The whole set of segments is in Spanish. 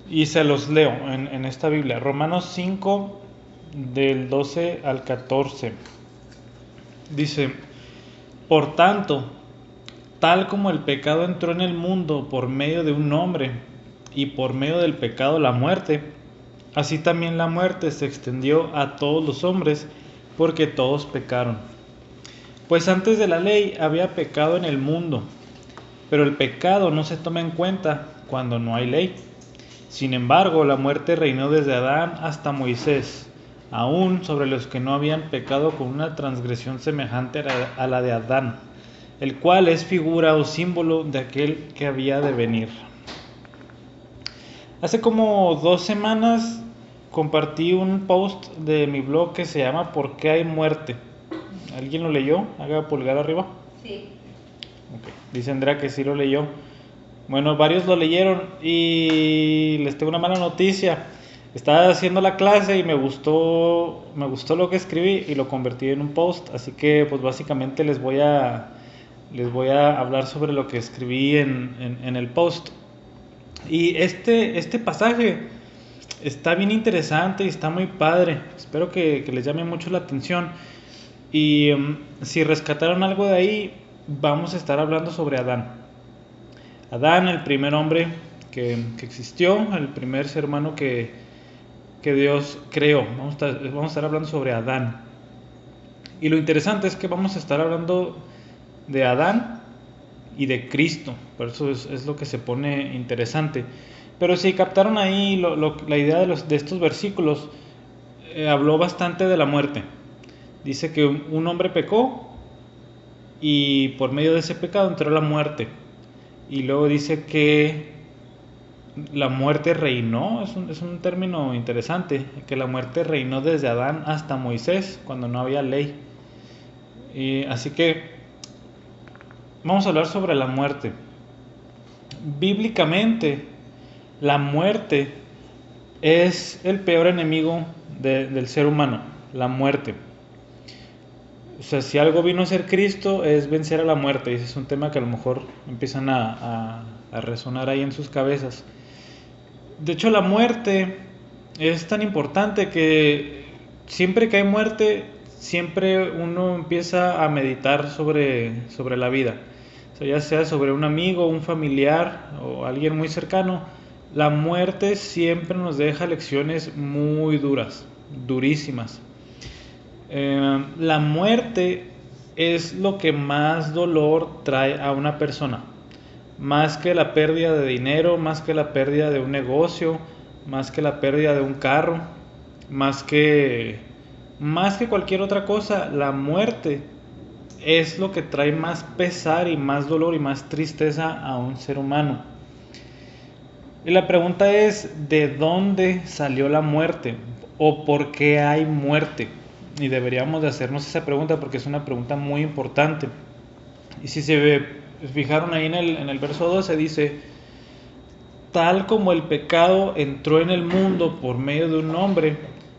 Y se los leo en esta Biblia. Romanos 5, del 12 al 14. Dice: por tanto, tal como el pecado entró en el mundo por medio de un hombre, y por medio del pecado la muerte, así también la muerte se extendió a todos los hombres, porque todos pecaron. Pues antes de la ley había pecado en el mundo, pero el pecado no se toma en cuenta cuando no hay ley. Sin embargo, la muerte reinó desde Adán hasta Moisés, aún sobre los que no habían pecado con una transgresión semejante a la de Adán, el cual es figura o símbolo de aquel que había de venir. Hace como 2 semanas compartí un post de mi blog que se llama ¿Por qué hay muerte? ¿Alguien lo leyó? Haga pulgar arriba. Sí. Okay. Dice Andrea que sí lo leyó. Bueno, varios lo leyeron y les tengo una mala noticia. Estaba haciendo la clase y me gustó lo que escribí y lo convertí en un post. Así que pues básicamente les voy a hablar sobre lo que escribí en el post. Y este pasaje está bien interesante y está muy padre. Espero que les llame mucho la atención. Y si rescataron algo de ahí, vamos a estar hablando sobre Adán. Adán, el primer hombre que existió, el primer ser humano que Dios creó. Vamos a estar hablando sobre Adán. Y lo interesante es que vamos a estar hablando de Adán y de Cristo. Por eso es lo que se pone interesante. Pero si captaron ahí la idea de estos versículos, habló bastante de la muerte. Dice que un hombre pecó y por medio de ese pecado entró la muerte. Y luego dice que la muerte reinó, es un término interesante, que la muerte reinó desde Adán hasta Moisés, cuando no había ley. Así que vamos a hablar sobre la muerte. Bíblicamente, la muerte es el peor enemigo del ser humano, la muerte. O sea, si algo vino a ser Cristo es vencer a la muerte. Y ese es un tema que a lo mejor empiezan a resonar ahí en sus cabezas. De hecho, la muerte es tan importante que siempre que hay muerte, siempre uno empieza a meditar sobre la vida. O sea, ya sea sobre un amigo, un familiar o alguien muy cercano, la muerte siempre nos deja lecciones muy duras, durísimas. La muerte es lo que más dolor trae a una persona, más que la pérdida de dinero, más que la pérdida de un negocio, más que la pérdida de un carro, más que cualquier otra cosa. La muerte es lo que trae más pesar y más dolor y más tristeza a un ser humano. Y la pregunta es, ¿de dónde salió la muerte? ¿O por qué hay muerte? Y deberíamos de hacernos esa pregunta porque es una pregunta muy importante. Y si se fijaron ahí en el verso 12, dice: tal como el pecado entró en el mundo por medio de un hombre,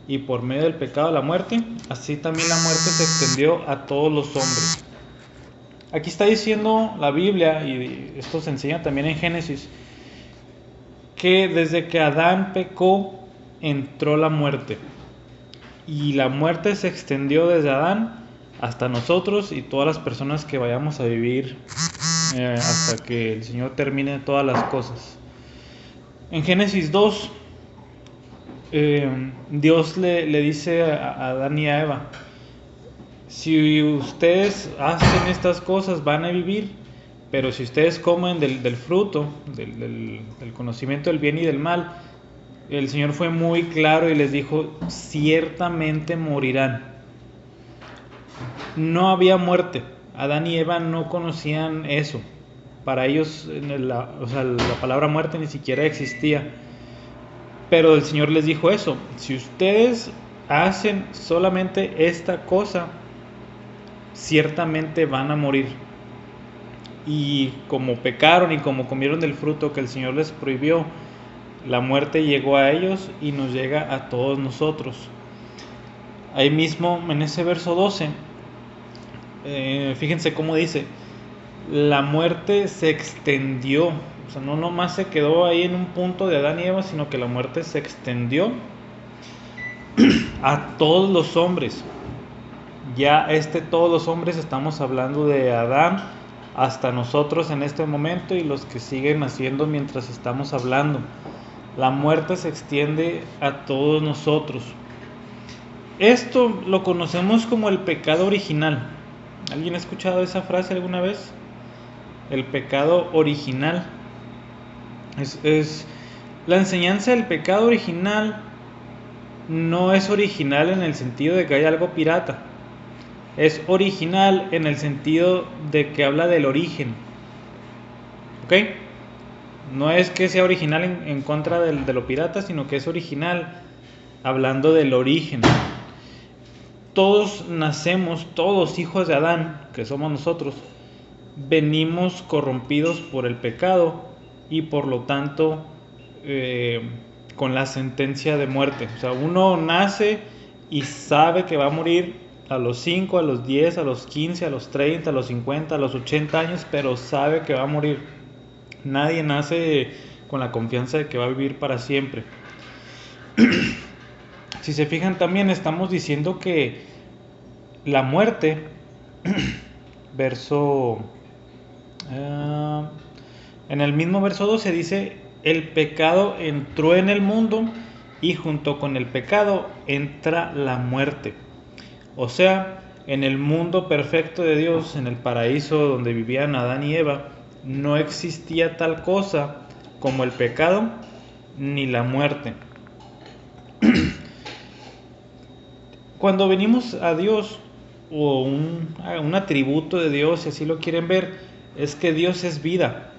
y por medio del pecado la muerte, así también la muerte se extendió a todos los hombres. Aquí está diciendo la Biblia, y esto se enseña también en Génesis, que desde que Adán pecó entró la muerte. Y la muerte se extendió desde Adán hasta nosotros y todas las personas que vayamos a vivir hasta que el Señor termine todas las cosas. En Génesis 2, Dios le dice a Adán y a Eva: si ustedes hacen estas cosas van a vivir, pero si ustedes comen del fruto, del conocimiento del bien y del mal, el Señor fue muy claro y les dijo: ciertamente morirán. No había muerte. Adán y Eva no conocían eso. Para ellos la palabra muerte ni siquiera existía. Pero el Señor les dijo eso: si ustedes hacen solamente esta cosa, ciertamente van a morir. Y como pecaron y como comieron del fruto que el Señor les prohibió, la muerte llegó a ellos y nos llega a todos nosotros. Ahí mismo en ese verso 12, fíjense cómo dice: la muerte se extendió O sea, no nomás se quedó ahí en un punto de Adán y Eva, sino que la muerte se extendió a todos los hombres. Ya todos los hombres, estamos hablando de Adán hasta nosotros en este momento y los que siguen naciendo mientras estamos hablando. La muerte se extiende a todos nosotros. Esto lo conocemos como el pecado original. ¿Alguien ha escuchado esa frase alguna vez? El pecado original. Es la enseñanza del pecado original. No es original en el sentido de que hay algo pirata. Es original en el sentido de que habla del origen. ¿Ok? No es que sea original en contra de lo pirata, sino que es original hablando del origen. Todos nacemos, todos hijos de Adán, que somos nosotros, venimos corrompidos por el pecado y por lo tanto con la sentencia de muerte. O sea, uno nace y sabe que va a morir a los 5, a los 10, a los 15, a los 30, a los 50, a los 80 años, pero sabe que va a morir. Nadie nace con la confianza de que va a vivir para siempre. Si se fijan, también estamos diciendo que la muerte, en el mismo verso 12 dice, el pecado entró en el mundo y junto con el pecado entra la muerte. O sea, en el mundo perfecto de Dios, en el paraíso donde vivían Adán y Eva, no existía tal cosa como el pecado ni la muerte. Cuando venimos a Dios, o un atributo de Dios, si así lo quieren ver, es que Dios es vida.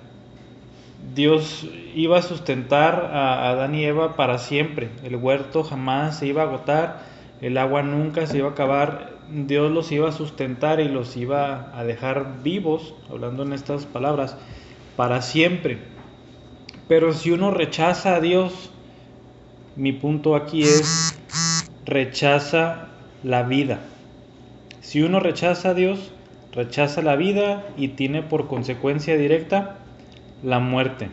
Dios iba a sustentar a Adán y Eva para siempre. El huerto jamás se iba a agotar, el agua nunca se iba a acabar. Dios los iba a sustentar y los iba a dejar vivos, hablando en estas palabras, para siempre. Pero si uno rechaza a Dios, mi punto aquí es, rechaza la vida. Si uno rechaza a Dios, rechaza la vida y tiene por consecuencia directa la muerte.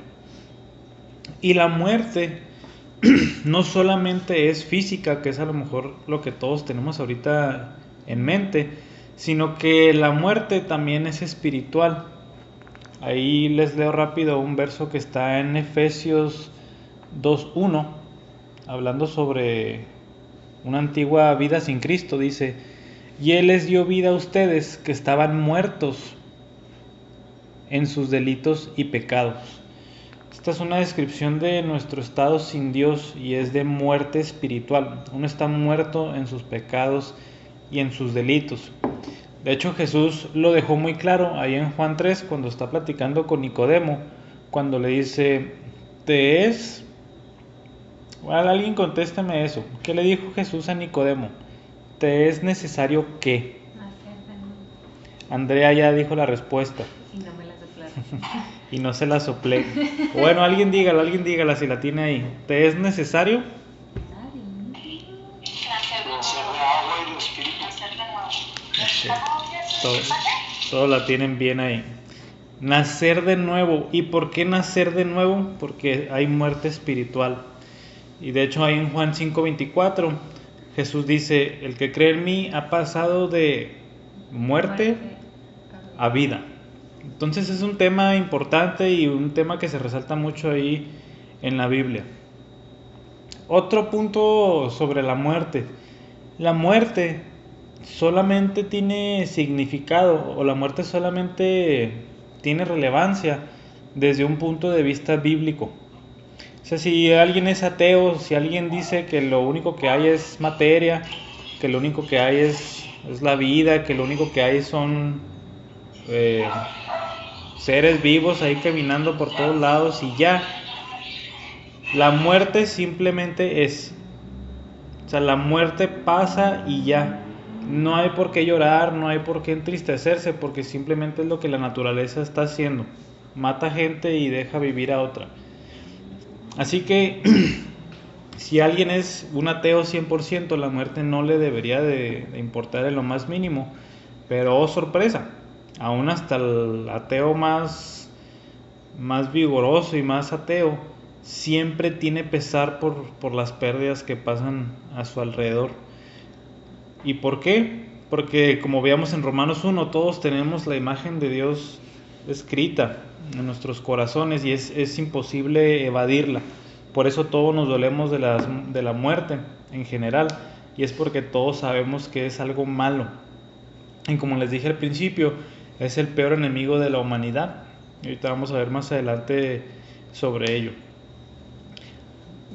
Y la muerte no solamente es física, que es a lo mejor lo que todos tenemos ahorita en mente, sino que la muerte también es espiritual. Ahí les leo rápido un verso que está en Efesios 2:1, hablando sobre una antigua vida sin Cristo. Dice, y Él les dio vida a ustedes que estaban muertos en sus delitos y pecados. Esta es una descripción de nuestro estado sin Dios y es de muerte espiritual. Uno está muerto en sus pecados y en sus delitos. De hecho, Jesús lo dejó muy claro ahí en Juan 3, cuando está platicando con Nicodemo, cuando le dice, alguien contéstame eso. ¿Qué le dijo Jesús a Nicodemo? ¿Te es necesario qué? Andrea ya dijo la respuesta. Y no me la soplaron. Y no se la soplé. Bueno, alguien dígala si la tiene ahí. ¿Te es necesario? Todos la tienen bien ahí. Nacer de nuevo. ¿Y por qué nacer de nuevo? Porque hay muerte espiritual. Y de hecho ahí en Juan 5:24 Jesús dice, el que cree en mí ha pasado de muerte a vida. Entonces es un tema importante y un tema que se resalta mucho ahí en la Biblia. Otro punto sobre la muerte. La muerte solamente tiene significado, o la muerte solamente tiene relevancia desde un punto de vista bíblico. O sea, si alguien es ateo, si alguien dice que lo único que hay es materia, que lo único que hay es la vida, que lo único que hay son seres vivos ahí caminando por todos lados y ya, la muerte simplemente es. O sea, la muerte pasa y ya. No hay por qué llorar, no hay por qué entristecerse, porque simplemente es lo que la naturaleza está haciendo. Mata gente y deja vivir a otra. Así que si alguien es un ateo 100%, la muerte no le debería de importar en lo más mínimo. Pero oh sorpresa, aún hasta el ateo más más vigoroso y más ateo, siempre tiene pesar por las pérdidas que pasan a su alrededor. ¿Y por qué? Porque como veíamos en Romanos 1, todos tenemos la imagen de Dios escrita en nuestros corazones y es imposible evadirla. Por eso todos nos dolemos de la muerte en general, y es porque todos sabemos que es algo malo. Y como les dije al principio, es el peor enemigo de la humanidad. Y ahorita vamos a ver más adelante sobre ello.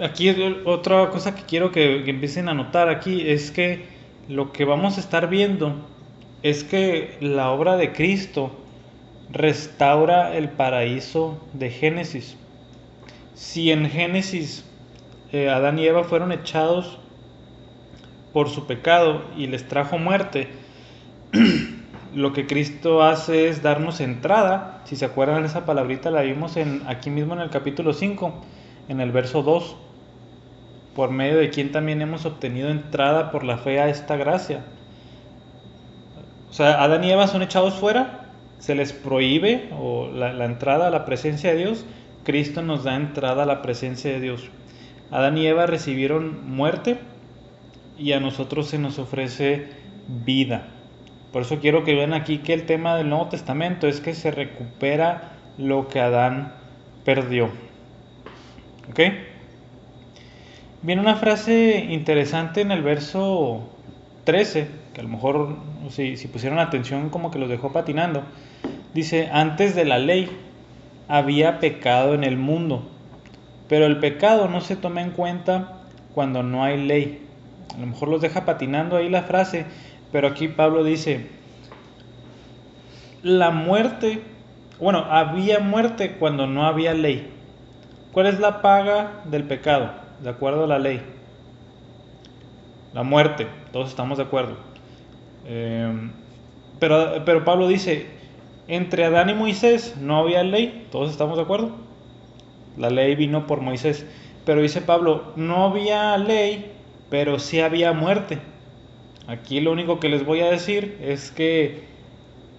Aquí otra cosa que quiero que empiecen a notar aquí es que lo que vamos a estar viendo es que la obra de Cristo restaura el paraíso de Génesis. Si en Génesis Adán y Eva fueron echados por su pecado y les trajo muerte, lo que Cristo hace es darnos entrada. Si se acuerdan, esa palabrita la vimos aquí mismo en el capítulo 5, en el verso 2, por medio de quien también hemos obtenido entrada por la fe a esta gracia. O sea, Adán y Eva son echados fuera, se les prohíbe la entrada a la presencia de Dios. Cristo nos da entrada a la presencia de Dios. Adán y Eva recibieron muerte y a nosotros se nos ofrece vida. Por eso quiero que vean aquí que el tema del Nuevo Testamento es que se recupera lo que Adán perdió. ¿Ok? Viene una frase interesante en el verso 13, que a lo mejor si pusieron atención como que los dejó patinando. Dice, antes de la ley había pecado en el mundo, pero el pecado no se toma en cuenta cuando no hay ley. A lo mejor los deja patinando ahí la frase, pero aquí Pablo dice, la muerte, bueno, había muerte cuando no había ley. ¿Cuál es la paga del pecado, de acuerdo a la ley? La muerte, todos estamos de acuerdo. Pero Pablo dice, entre Adán y Moisés no había ley, todos estamos de acuerdo. La ley vino por Moisés. Pero dice Pablo, no había ley, pero sí había muerte. Aquí lo único que les voy a decir es que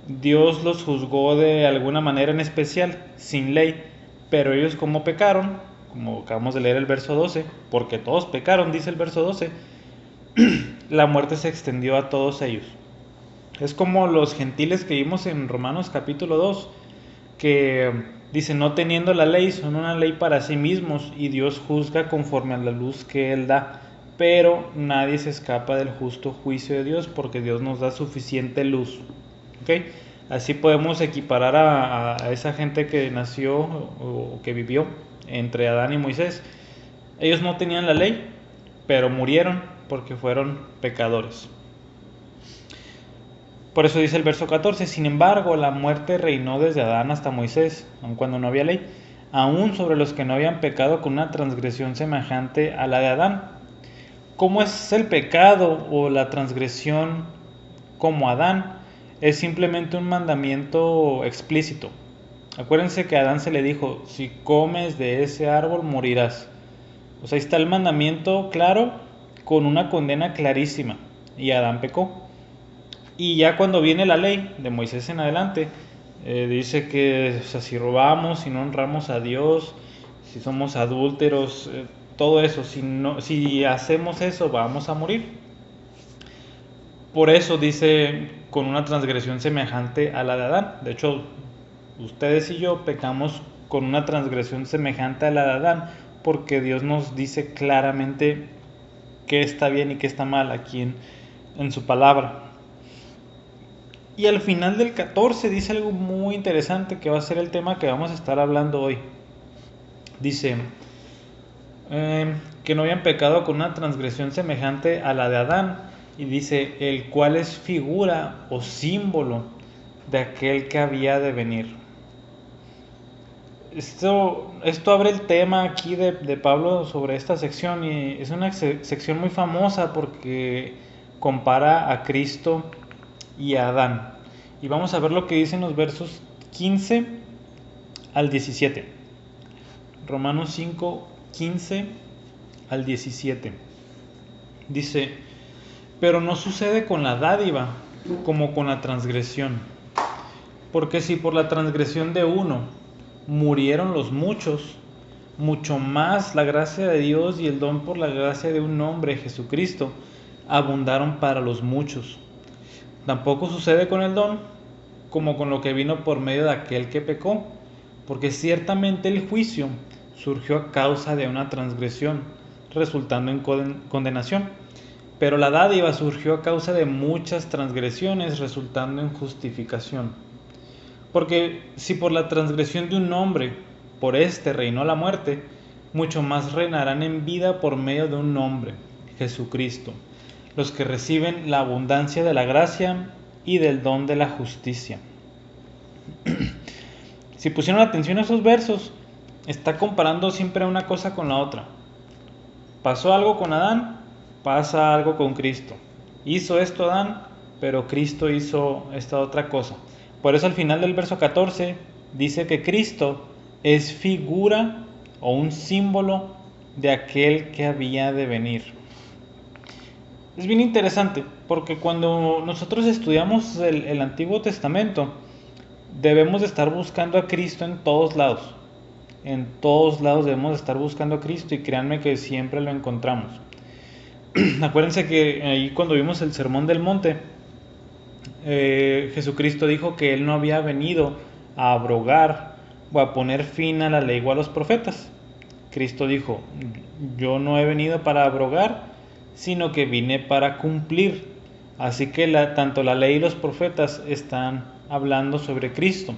Dios los juzgó de alguna manera en especial, sin ley, pero ellos como pecaron, como acabamos de leer el verso 12, porque todos pecaron, dice el verso 12, la muerte se extendió a todos ellos. Es como los gentiles que vimos en Romanos capítulo 2, que dice, no teniendo la ley, son una ley para sí mismos, y Dios juzga conforme a la luz que Él da, pero nadie se escapa del justo juicio de Dios, porque Dios nos da suficiente luz. ¿Okay? Así podemos equiparar a esa gente que nació o que vivió entre Adán y Moisés. Ellos no tenían la ley, pero murieron porque fueron pecadores. Por eso dice el verso 14, sin embargo, la muerte reinó desde Adán hasta Moisés, aun cuando no había ley, aún sobre los que no habían pecado con una transgresión semejante a la de Adán. ¿Cómo es el pecado o la transgresión como Adán? Es simplemente un mandamiento explícito. Acuérdense que a Adán se le dijo, si comes de ese árbol morirás. O sea, ahí está el mandamiento claro con una condena clarísima. Y Adán pecó. Y ya cuando viene la ley de Moisés en adelante, dice que, o sea, si robamos, si no honramos a Dios, si somos adúlteros, todo eso, si hacemos eso vamos a morir. Por eso dice con una transgresión semejante a la de Adán. De hecho, ustedes y yo pecamos con una transgresión semejante a la de Adán, porque Dios nos dice claramente qué está bien y qué está mal aquí en su palabra. Y al final del 14 dice algo muy interesante que va a ser el tema que vamos a estar hablando hoy. Dice que no habían pecado con una transgresión semejante a la de Adán, y dice, el cual es figura o símbolo de aquel que había de venir. Esto abre el tema aquí de Pablo sobre esta sección, y es una sección muy famosa porque compara a Cristo y a Adán. Y vamos a ver lo que dicen los versos 15 al 17. Romanos 5, 15 al 17. Dice, pero no sucede con la dádiva como con la transgresión. Porque si por la transgresión de uno murieron los muchos, mucho más la gracia de Dios y el don por la gracia de un hombre, Jesucristo, abundaron para los muchos. Tampoco sucede con el don como con lo que vino por medio de aquel que pecó, porque ciertamente el juicio surgió a causa de una transgresión, resultando en condenación, pero la dádiva surgió a causa de muchas transgresiones, resultando en justificación. Porque si por la transgresión de un hombre, por éste reinó la muerte, mucho más reinarán en vida por medio de un hombre, Jesucristo, los que reciben la abundancia de la gracia y del don de la justicia. Si pusieron atención a esos versos, está comparando siempre una cosa con la otra. Pasó algo con Adán, pasa algo con Cristo. Hizo esto Adán, pero Cristo hizo esta otra cosa. Por eso al final del verso 14 dice que Cristo es figura o un símbolo de aquel que había de venir. Es bien interesante porque cuando nosotros estudiamos el Antiguo Testamento, debemos de estar buscando a Cristo en todos lados. En todos lados debemos de estar buscando a Cristo, y créanme que siempre lo encontramos. Acuérdense que ahí cuando vimos el Sermón del Monte, Jesucristo dijo que Él no había venido a abrogar o a poner fin a la ley o a los profetas. Cristo dijo: yo no he venido para abrogar, sino que vine para cumplir. Así que tanto la ley y los profetas están hablando sobre Cristo.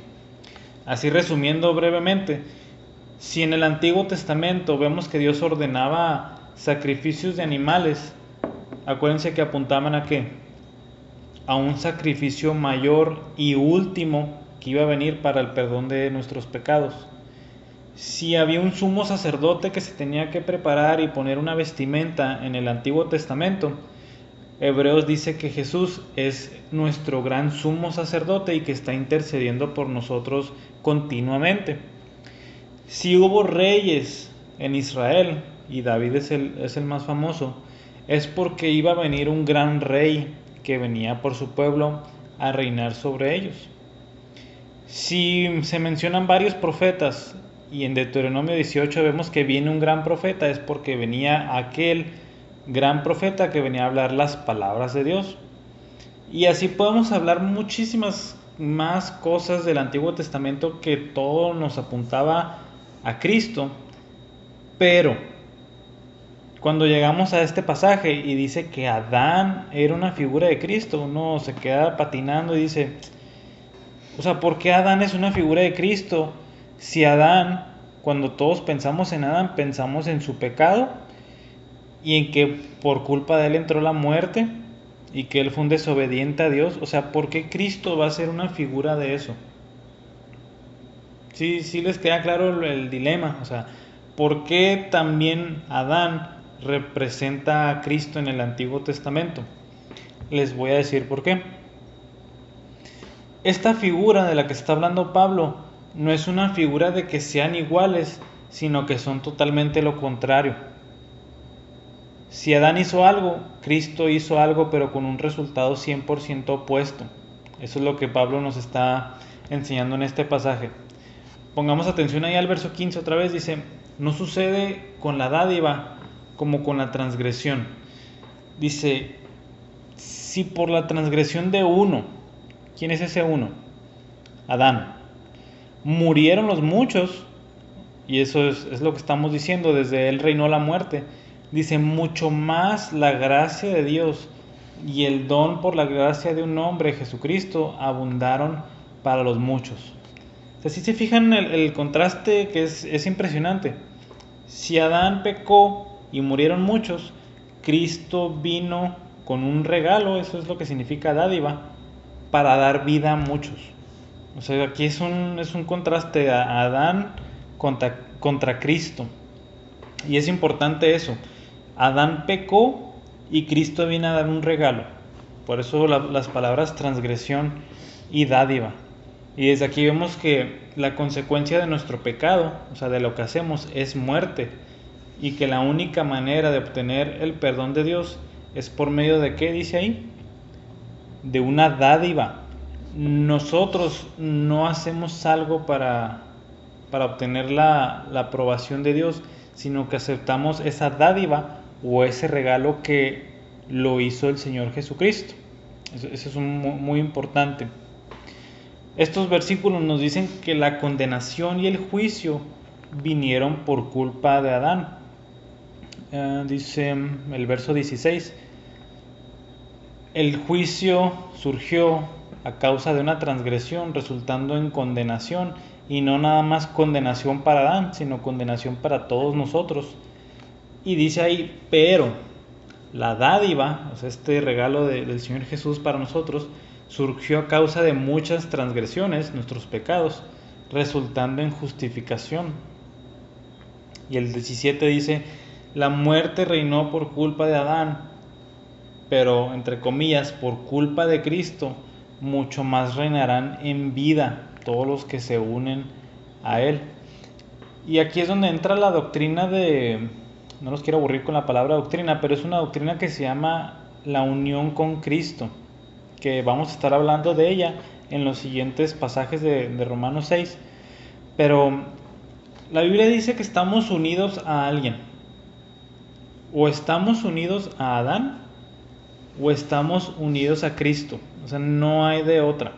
Así, resumiendo brevemente, si en el Antiguo Testamento vemos que Dios ordenaba sacrificios de animales, acuérdense que apuntaban ¿a qué? A un sacrificio mayor y último que iba a venir para el perdón de nuestros pecados. Si había un sumo sacerdote que se tenía que preparar y poner una vestimenta en el Antiguo Testamento, Hebreos dice que Jesús es nuestro gran sumo sacerdote y que está intercediendo por nosotros continuamente. Si hubo reyes en Israel, y David es el más famoso, es porque iba a venir un gran rey que venía por su pueblo a reinar sobre ellos. Si se mencionan varios profetas, y en Deuteronomio 18 vemos que viene un gran profeta, es porque venía aquel gran profeta que venía a hablar las palabras de Dios. Y así podemos hablar muchísimas más cosas del Antiguo Testamento que todo nos apuntaba a Cristo. Pero cuando llegamos a este pasaje y dice que Adán era una figura de Cristo, uno se queda patinando y dice: o sea, ¿por qué Adán es una figura de Cristo? Si Adán, cuando todos pensamos en Adán, pensamos en su pecado y en que por culpa de él entró la muerte y que él fue un desobediente a Dios. O sea, ¿por qué Cristo va a ser una figura de eso? Sí les queda claro el dilema. O sea, ¿por qué también Adán representa a Cristo en el Antiguo Testamento? Les voy a decir por qué. Esta figura de la que está hablando Pablo no es una figura de que sean iguales, sino que son totalmente lo contrario. Si Adán hizo algo, Cristo hizo algo, pero con un resultado 100% opuesto. Eso es lo que Pablo nos está enseñando en este pasaje. Pongamos atención ahí al verso 15 otra vez. Dice: no sucede con la dádiva como con la transgresión. Dice: si por la transgresión de uno, ¿quién es ese uno? Adán. Murieron los muchos, y eso es lo que estamos diciendo, desde él reinó la muerte. Dice: mucho más la gracia de Dios y el don por la gracia de un hombre, Jesucristo, abundaron para los muchos. O sea, si se fijan el contraste, que es impresionante. Si Adán pecó y murieron muchos, Cristo vino con un regalo, eso es lo que significa dádiva, para dar vida a muchos. O sea, aquí es un contraste a Adán contra Cristo. Y es importante eso. Adán pecó y Cristo viene a dar un regalo. Por eso las palabras transgresión y dádiva. Y desde aquí vemos que la consecuencia de nuestro pecado, o sea, de lo que hacemos, es muerte. Y que la única manera de obtener el perdón de Dios es por medio de ¿qué dice ahí? De una dádiva. Nosotros no hacemos algo para para obtener la aprobación de Dios, sino que aceptamos esa dádiva o ese regalo que lo hizo el Señor Jesucristo. Eso es muy importante. Estos versículos nos dicen que la condenación y el juicio vinieron por culpa de Adán. Dice el verso 16: el juicio surgió a causa de una transgresión, resultando en condenación, y no nada más condenación para Adán, sino condenación para todos nosotros. Y dice ahí, pero la dádiva, o sea, este regalo del Señor Jesús para nosotros, surgió a causa de muchas transgresiones, nuestros pecados, resultando en justificación. Y el 17 dice, la muerte reinó por culpa de Adán, pero, entre comillas, por culpa de Cristo, mucho más reinarán en vida todos los que se unen a Él. Y aquí es donde entra la doctrina de, no los quiero aburrir con la palabra doctrina, pero es una doctrina que se llama la unión con Cristo, que vamos a estar hablando de ella en los siguientes pasajes de Romanos 6. Pero la Biblia dice que estamos unidos a alguien. O estamos unidos a Adán, o estamos unidos a Cristo. O sea, no hay de otra.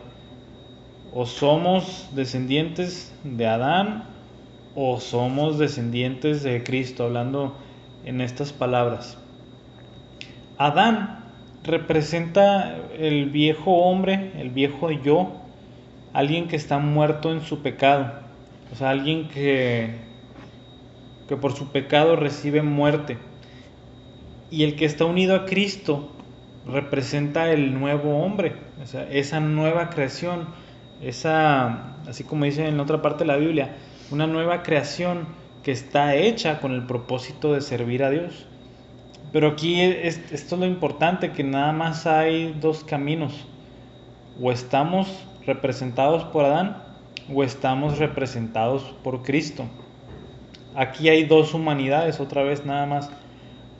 O somos descendientes de Adán, o somos descendientes de Cristo, hablando en estas palabras. Adán representa el viejo hombre, el viejo yo, alguien que está muerto en su pecado. O sea, alguien que por su pecado recibe muerte. Y el que está unido a Cristo representa el nuevo hombre, o sea, esa nueva creación, esa, así como dice en otra parte de la Biblia, una nueva creación que está hecha con el propósito de servir a Dios. Pero aquí esto es lo importante, que nada más hay dos caminos: o estamos representados por Adán, o estamos representados por Cristo. Aquí hay dos humanidades, otra vez nada más.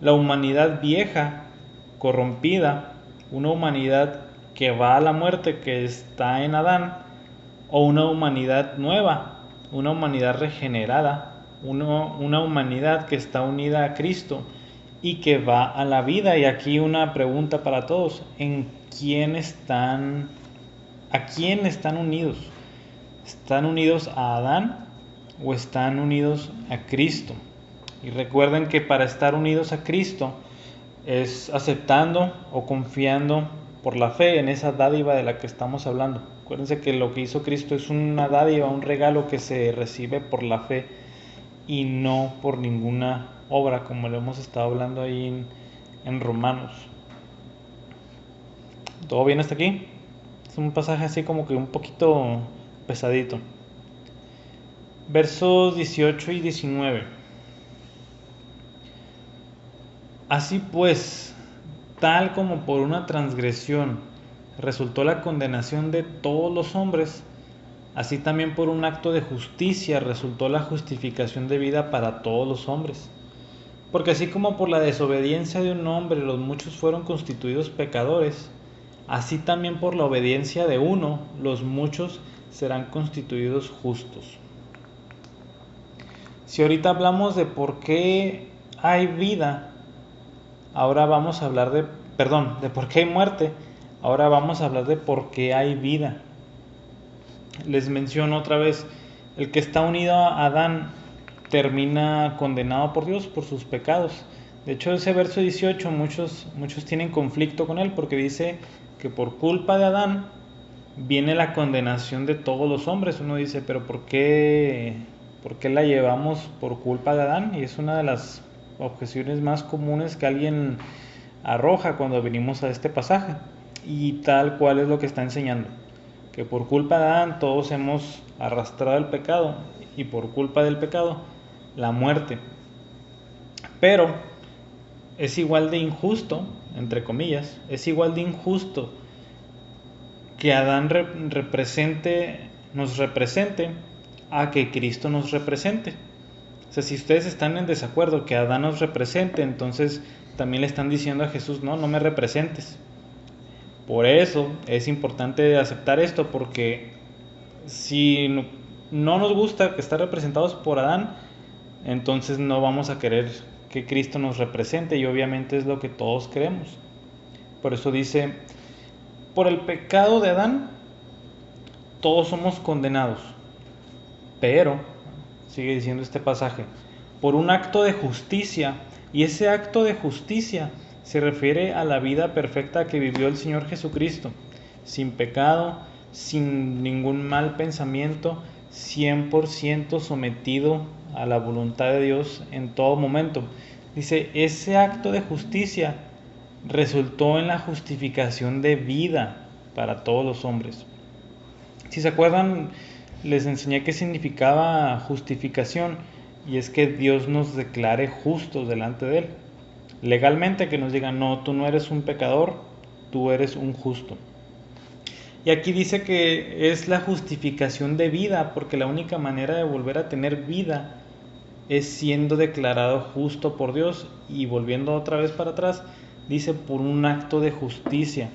La humanidad vieja, corrompida, una humanidad que va a la muerte, que está en Adán, o una humanidad nueva, una humanidad regenerada, una humanidad que está unida a Cristo y que va a la vida. Y aquí una pregunta para todos: ¿a quién están unidos? ¿Están unidos a Adán o están unidos a Cristo? Y recuerden que para estar unidos a Cristo es aceptando o confiando por la fe en esa dádiva de la que estamos hablando. Acuérdense que lo que hizo Cristo es una dádiva, un regalo que se recibe por la fe y no por ninguna obra, como lo hemos estado hablando ahí en Romanos. ¿Todo bien hasta aquí? Es un pasaje así como que un poquito pesadito. Versos 18 y 19. Así pues, tal como por una transgresión resultó la condenación de todos los hombres, así también por un acto de justicia resultó la justificación de vida para todos los hombres. Porque así como por la desobediencia de un hombre los muchos fueron constituidos pecadores, así también por la obediencia de uno los muchos serán constituidos justos. Si ahorita hablamos de por qué hay vida, ahora vamos a hablar de por qué hay muerte. Ahora vamos a hablar de por qué hay vida. Les menciono otra vez, el que está unido a Adán termina condenado por Dios por sus pecados. De hecho, ese verso 18 muchos tienen conflicto con él, porque dice que por culpa de Adán viene la condenación de todos los hombres. Uno dice, pero ¿por qué la llevamos por culpa de Adán? Y es una de las objeciones más comunes que alguien arroja cuando venimos a este pasaje, y tal cual es lo que está enseñando, que por culpa de Adán todos hemos arrastrado el pecado, y por culpa del pecado la muerte. Pero es igual de injusto, entre comillas, es igual de injusto que Adán nos represente a que Cristo nos represente. O sea, si ustedes están en desacuerdo que Adán nos represente, entonces también le están diciendo a Jesús, no me representes. Por eso es importante aceptar esto, porque si no nos gusta que estar representados por Adán, entonces no vamos a querer que Cristo nos represente, y obviamente es lo que todos queremos. Por eso dice, por el pecado de Adán, todos somos condenados, pero, sigue diciendo este pasaje, por un acto de justicia, y ese acto de justicia se refiere a la vida perfecta que vivió el Señor Jesucristo, sin pecado, sin ningún mal pensamiento, 100% sometido a la voluntad de Dios en todo momento. Dice, ese acto de justicia resultó en la justificación de vida para todos los hombres. Si se acuerdan, les enseñé qué significaba justificación, y es que Dios nos declare justos delante de Él. Legalmente, que nos diga, no, tú no eres un pecador, tú eres un justo. Y aquí dice que es la justificación de vida, porque la única manera de volver a tener vida es siendo declarado justo por Dios. Y volviendo otra vez para atrás, dice, por un acto de justicia,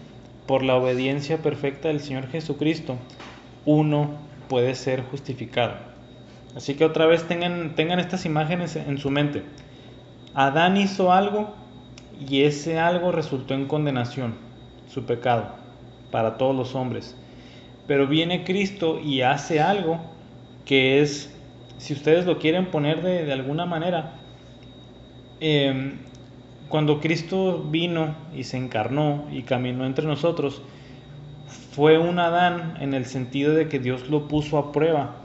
por la obediencia perfecta del Señor Jesucristo, uno puede ser justificado. Así que otra vez tengan estas imágenes en su mente. Adán hizo algo y ese algo resultó en condenación, su pecado, para todos los hombres. Pero viene Cristo y hace algo que es, si ustedes lo quieren poner de alguna manera, cuando Cristo vino y se encarnó y caminó entre nosotros, fue un Adán en el sentido de que Dios lo puso a prueba.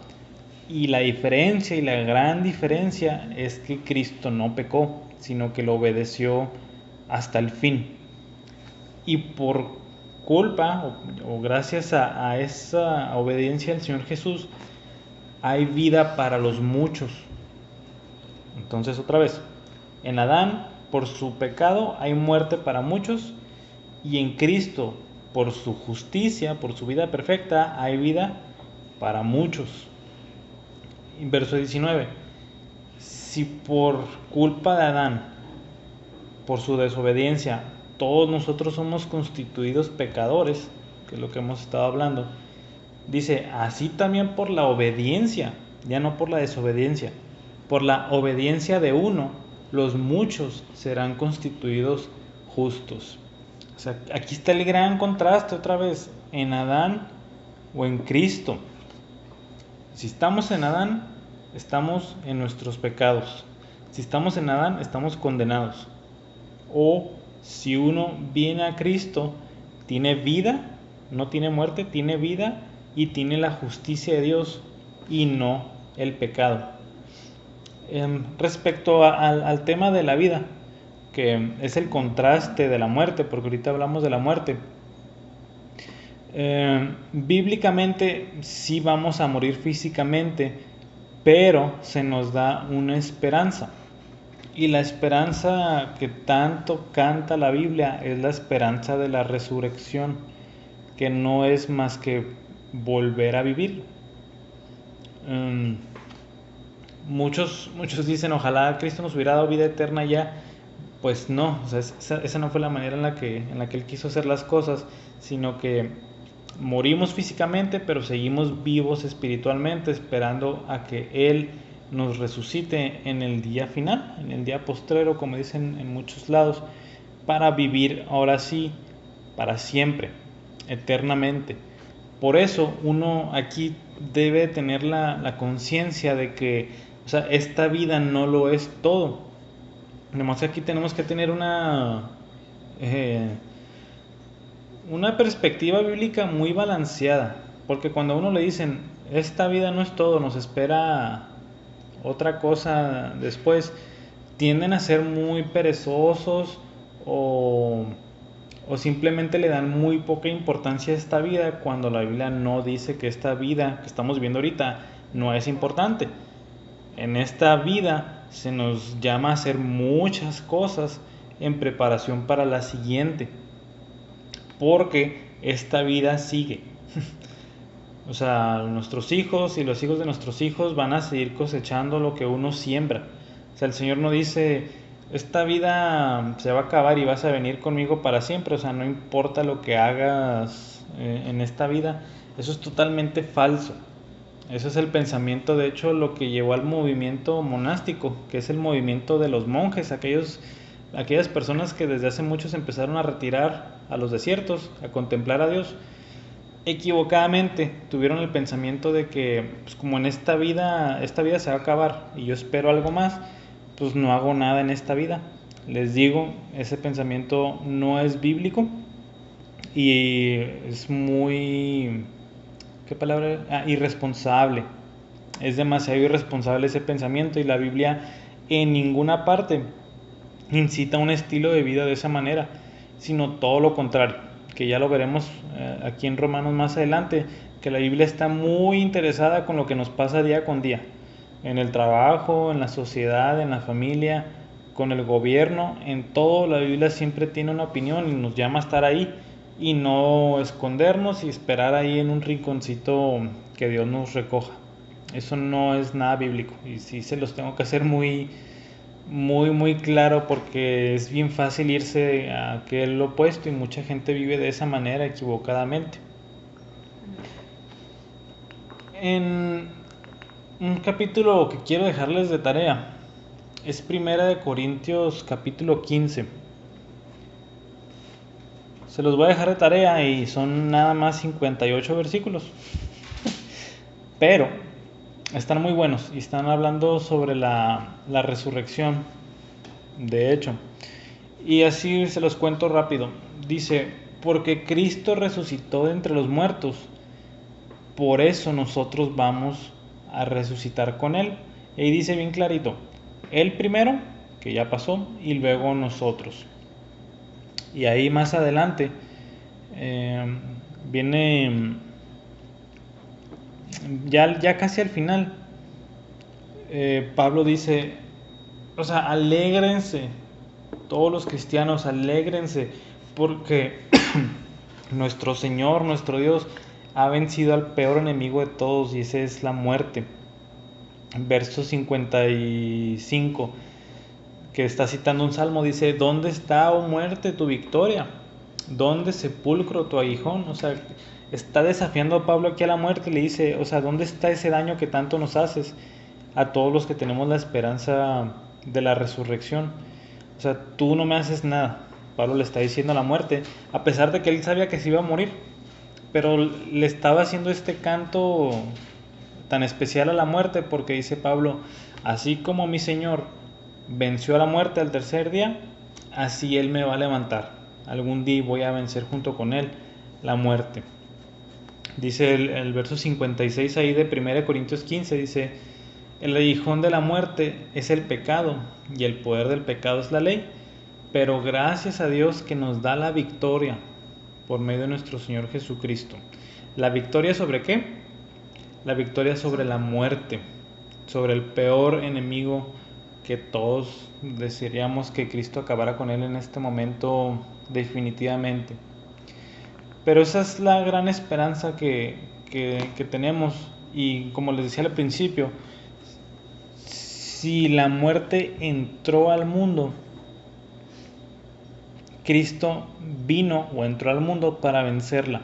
Y la diferencia, y la gran diferencia, es que Cristo no pecó, sino que lo obedeció hasta el fin. Y por culpa o gracias a esa obediencia al Señor Jesús, hay vida para los muchos. Entonces, otra vez, en Adán, por su pecado, hay muerte para muchos, y en Cristo, por su justicia, por su vida perfecta, hay vida para muchos. Verso 19. Si por culpa de Adán, por su desobediencia, todos nosotros somos constituidos pecadores, que es lo que hemos estado hablando, dice, así también por la obediencia, ya no por la desobediencia, por la obediencia de uno, los muchos serán constituidos justos. O sea, aquí está el gran contraste otra vez, en Adán o en Cristo. Si estamos en Adán, estamos en nuestros pecados. Si estamos en Adán, estamos condenados. O si uno viene a Cristo, tiene vida, no tiene muerte, tiene vida y tiene la justicia de Dios y no el pecado. Respecto al tema de la vida, que es el contraste de la muerte, porque ahorita hablamos de la muerte. Bíblicamente sí vamos a morir físicamente, pero se nos da una esperanza. Y la esperanza que tanto canta la Biblia es la esperanza de la resurrección, que no es más que volver a vivir. Muchos dicen, ojalá Cristo nos hubiera dado vida eterna ya. Pues no, o sea, esa no fue la manera en la que Él quiso hacer las cosas, sino que morimos físicamente, pero seguimos vivos espiritualmente, esperando a que Él nos resucite en el día final, en el día postrero, como dicen en muchos lados, para vivir ahora sí, para siempre, eternamente. Por eso uno aquí debe tener la conciencia de que, o sea, esta vida no lo es todo. Además, aquí tenemos que tener una perspectiva bíblica muy balanceada, porque cuando a uno le dicen, esta vida no es todo, nos espera otra cosa después, tienden a ser muy perezosos o simplemente le dan muy poca importancia a esta vida, cuando la Biblia no dice que esta vida que estamos viviendo ahorita no es importante. En esta vida se nos llama a hacer muchas cosas en preparación para la siguiente, porque esta vida sigue. O sea, nuestros hijos y los hijos de nuestros hijos van a seguir cosechando lo que uno siembra. O sea, el Señor no dice, esta vida se va a acabar y vas a venir conmigo para siempre. O sea, no importa lo que hagas en esta vida. Eso es totalmente falso. Ese es el pensamiento, de hecho, lo que llevó al movimiento monástico, que es el movimiento de los monjes, aquellas personas que desde hace mucho se empezaron a retirar a los desiertos, a contemplar a Dios. Equivocadamente tuvieron el pensamiento de que, pues, como en esta vida se va a acabar y yo espero algo más, pues no hago nada en esta vida. Les digo, ese pensamiento no es bíblico y es muy, ¿qué palabra? Irresponsable. Es demasiado irresponsable ese pensamiento y la Biblia en ninguna parte incita un estilo de vida de esa manera, sino todo lo contrario, que ya lo veremos aquí en Romanos más adelante, que la Biblia está muy interesada con lo que nos pasa día con día, en el trabajo, en la sociedad, en la familia, con el gobierno, en todo. La Biblia siempre tiene una opinión y nos llama a estar ahí y no escondernos y esperar ahí en un rinconcito que Dios nos recoja. Eso no es nada bíblico y sí se los tengo que hacer muy claro, porque es bien fácil irse a aquel opuesto y mucha gente vive de esa manera equivocadamente. En un capítulo que quiero dejarles de tarea es Primera de Corintios capítulo 15. Se los voy a dejar de tarea y son nada más 58 versículos. Pero están muy buenos y están hablando sobre la resurrección, de hecho. Y así se los cuento rápido. Dice, porque Cristo resucitó de entre los muertos, por eso nosotros vamos a resucitar con Él. Y dice bien clarito, Él primero, que ya pasó, y luego nosotros. Y ahí más adelante viene, ya casi al final, Pablo dice, o sea, alégrense, todos los cristianos, alégrense, porque nuestro Señor, nuestro Dios, ha vencido al peor enemigo de todos, y ese es la muerte. Verso 55, que está citando un salmo, dice, ¿dónde está, oh muerte, tu victoria? ¿Dónde, sepulcro, tu aguijón? O sea, está desafiando a Pablo aquí a la muerte y le dice, o sea, ¿dónde está ese daño que tanto nos haces a todos los que tenemos la esperanza de la resurrección? O sea, tú no me haces nada. Pablo le está diciendo a la muerte, a pesar de que él sabía que se iba a morir, pero le estaba haciendo este canto tan especial a la muerte, porque dice Pablo, así como mi Señor venció a la muerte al tercer día, así Él me va a levantar. Algún día voy a vencer junto con Él la muerte. Dice el verso 56 ahí de 1 Corintios 15, dice, el aguijón de la muerte es el pecado y el poder del pecado es la ley, pero gracias a Dios que nos da la victoria por medio de nuestro Señor Jesucristo. ¿La victoria sobre qué? La victoria sobre la muerte, sobre el peor enemigo que todos desearíamos que Cristo acabara con él en este momento definitivamente. Pero esa es la gran esperanza que tenemos, y como les decía al principio, si la muerte entró al mundo, Cristo vino o entró al mundo para vencerla.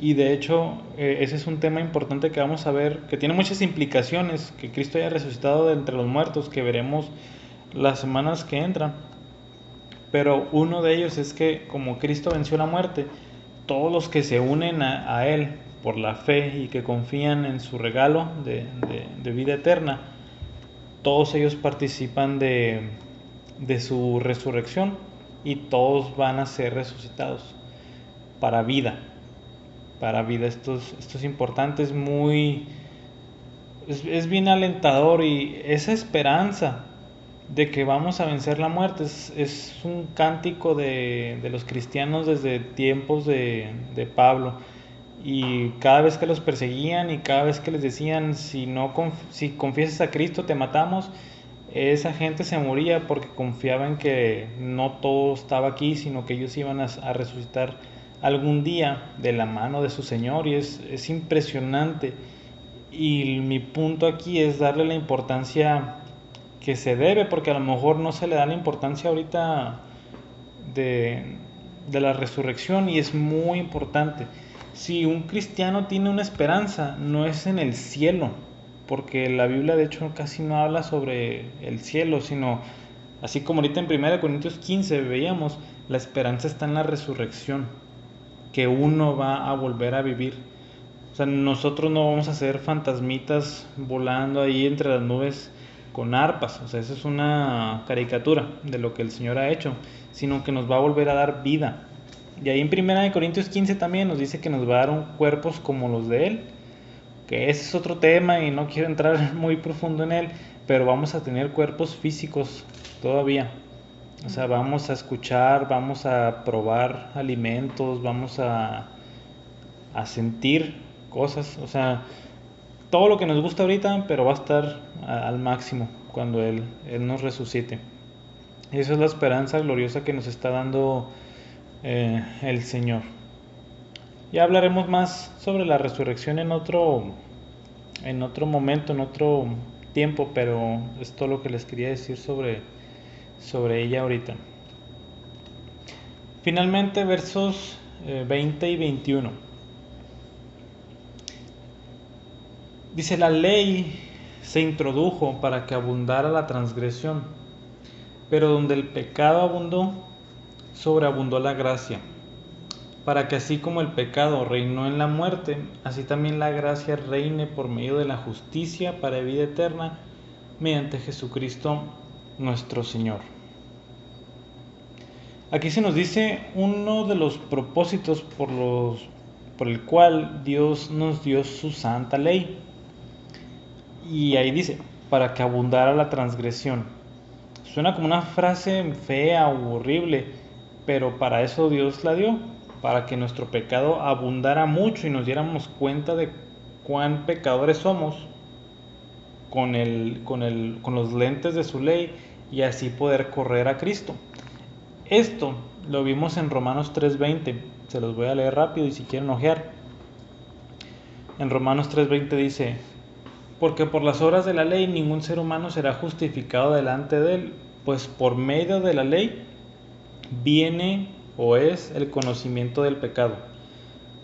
Y de hecho, ese es un tema importante que vamos a ver, que tiene muchas implicaciones, que Cristo haya resucitado de entre los muertos, que veremos las semanas que entran. Pero uno de ellos es que como Cristo venció la muerte, todos los que se unen a Él por la fe y que confían en su regalo de vida eterna, todos ellos participan de su resurrección y todos van a ser resucitados para vida. Para vida. Esto es importante, es bien alentador, y esa esperanza de que vamos a vencer la muerte es un cántico de los cristianos desde tiempos de Pablo, y cada vez que los perseguían y cada vez que les decían si confiesas a Cristo te matamos, esa gente se moría porque confiaba en que no todo estaba aquí, sino que ellos iban a resucitar algún día de la mano de su Señor. Y es impresionante, y mi punto aquí es darle la importancia que se debe, porque a lo mejor no se le da la importancia ahorita de la resurrección, y es muy importante. si un cristiano tiene una esperanza, no es en el cielo, porque la Biblia de hecho casi no habla sobre el cielo, sino así como ahorita en 1 Corintios 15 veíamos, la esperanza está en la resurrección, que uno va a volver a vivir. O sea, nosotros no vamos a ser fantasmitas volando ahí entre las nubes con arpas. O sea, eso es una caricatura de lo que el Señor ha hecho, sino que nos va a volver a dar vida. Y ahí en 1 Corintios 15 también nos dice que nos va a dar cuerpos como los de Él, que ese es otro tema y no quiero entrar muy profundo en él, pero vamos a tener cuerpos físicos todavía. O sea, vamos a escuchar, vamos a probar alimentos, vamos a sentir cosas. O sea, todo lo que nos gusta ahorita, pero va a estar al máximo cuando Él nos resucite. Y esa es la esperanza gloriosa que nos está dando el Señor. Ya hablaremos más sobre la resurrección en otro momento, en otro tiempo, pero es todo lo que les quería decir sobre ella ahorita. Finalmente, versos 20 y 21. Dice, la ley se introdujo para que abundara la transgresión, pero donde el pecado abundó, sobreabundó la gracia, para que así como el pecado reinó en la muerte, así también la gracia reine por medio de la justicia para vida eterna, mediante Jesucristo nuestro Señor. Aquí se nos dice uno de los propósitos por el cual Dios nos dio su santa ley. Y ahí dice, para que abundara la transgresión. Suena como una frase fea o horrible, pero para eso Dios la dio, para que nuestro pecado abundara mucho y nos diéramos cuenta de cuán pecadores somos con los lentes de su ley y así poder correr a Cristo. Esto lo vimos en Romanos 3:20, se los voy a leer rápido y si quieren ojear. En Romanos 3:20 dice, porque por las obras de la ley ningún ser humano será justificado delante de él, pues por medio de la ley viene o es el conocimiento del pecado.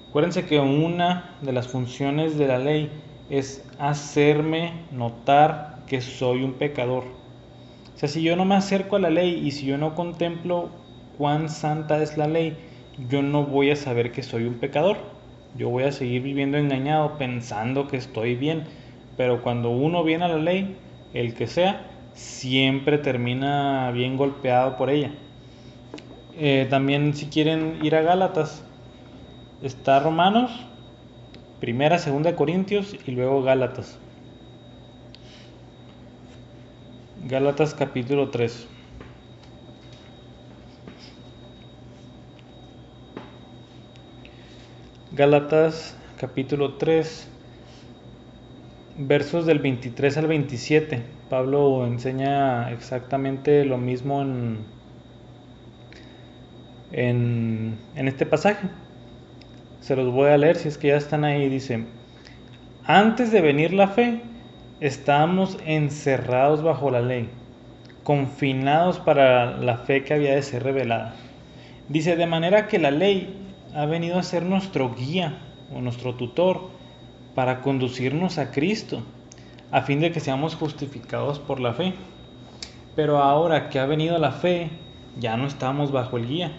Acuérdense que una de las funciones de la ley es hacerme notar que soy un pecador. O sea, si yo no me acerco a la ley y si yo no contemplo cuán santa es la ley, yo no voy a saber que soy un pecador. Yo voy a seguir viviendo engañado pensando que estoy bien. Pero cuando uno viene a la ley, el que sea, siempre termina bien golpeado por ella. También si quieren ir a Gálatas, está Romanos, primera, segunda Corintios y luego Gálatas. Gálatas capítulo 3. Gálatas capítulo 3, versos del 23 al 27. Pablo enseña exactamente lo mismo en este pasaje. Se los voy a leer si es que ya están ahí. Dice, antes de venir la fe, estábamos encerrados bajo la ley, confinados para la fe que había de ser revelada. Dice, de manera que la ley ha venido a ser nuestro guía o nuestro tutor para conducirnos a Cristo, a fin de que seamos justificados por la fe. Pero ahora que ha venido la fe, ya no estamos bajo el guía,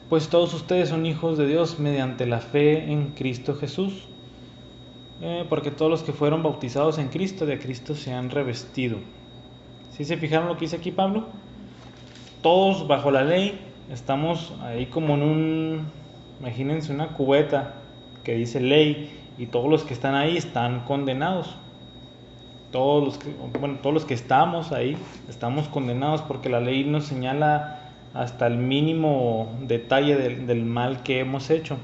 pues todos ustedes son hijos de Dios mediante la fe en Cristo Jesús. Porque todos los que fueron bautizados en Cristo, de Cristo se han revestido. ¿Sí se fijaron lo que dice aquí Pablo? Todos bajo la ley, estamos ahí como imagínense una cubeta que dice ley, y todos los que están ahí están condenados. Todos los que estamos ahí estamos condenados porque la ley nos señala hasta el mínimo detalle del mal que hemos hecho.